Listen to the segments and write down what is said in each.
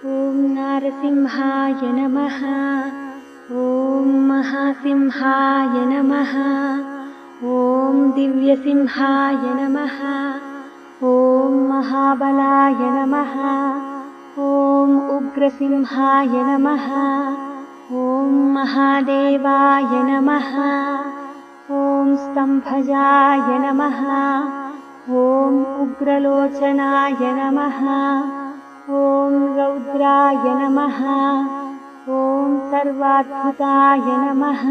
ॐ नारसिंहाय नमः। ॐ महासिंहाय नमः। ॐ दिव्यसिंहाय नमः। ॐ महाबलाय नमः। ॐ उग्रसिंहाय नमः। ॐ महादेवाय नमः। ॐ स्तम्भजाय नमः। ॐ उग्रलोचनाय नमः। ॐ रौद्राय नमः। ॐ सर्वाद्भुताय नमः।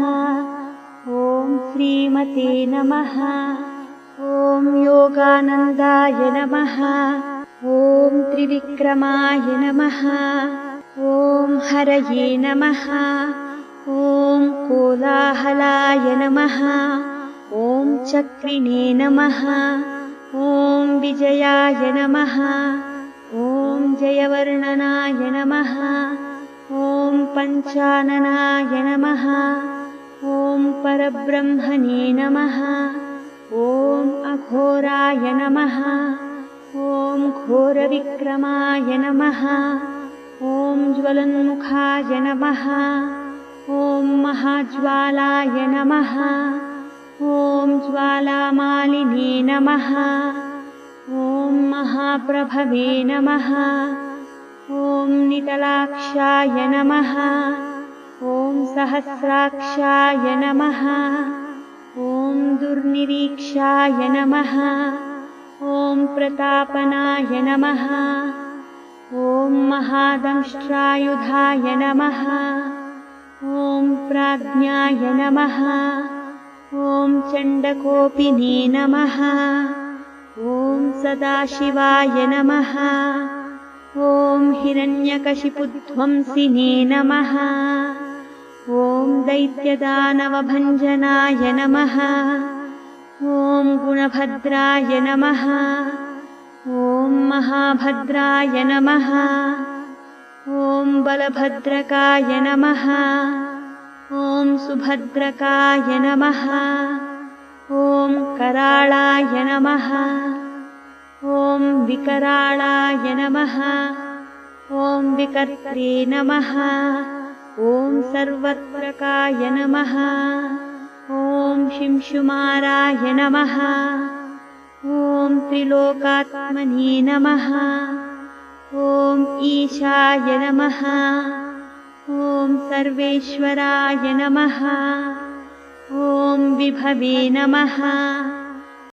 ॐ श्रीमते नमः। ॐ योगानन्दाय नमः। ॐ त्रिविक्रमाय नमः। ॐ हरये नमः। ॐ कोलाहलाय नमः। ॐ चक्रिणे नमः। ॐ विजयाय नमः। ॐ जयवर्णनाय नमः। ॐ पञ्चाननाय नमः। ॐ परब्रह्मणे नमः। ॐ अघोराय नमः। ॐ घोरविक्रमाय नमः। ॐ ज्वलन्मुखाय नमः। ॐ महाज्वालाय नमः। ॐ ज्वालामालिने नमः। ॐ महाप्रभवे नमः। ॐ नितलाक्षाय नमः। ॐ सहस्राक्षाय नमः। ॐ दुर्निरीक्षाय नमः। ॐ प्रतापनाय नमः। ॐ महादंष्ट्रायुधाय नमः। ॐ प्राज्ञाय नमः। ॐ चण्डकोपिने नमः। ॐ सदाशिवाय नमः। ॐ हिरण्यकशिपुध्वंसिने नमः। ॐ दैत्यदानवभञ्जनाय नमः। ॐ गुणभद्राय नमः। ॐ महाभद्राय नमः। ॐ बलभद्रकाय नमः। ॐ सुभद्रकाय नमः। ॐ कराळाय नमः। ॐ विकराळाय नमः। ॐ विकर्त्रे नमः। ॐ सर्वत्रकाय नमः। ॐ शिंशुमाराय नमः। ॐ त्रिलोकात्मने नमः। ॐ ईशाय नमः। ॐ सर्वेश्वराय नमः। ॐ विभवे नमः।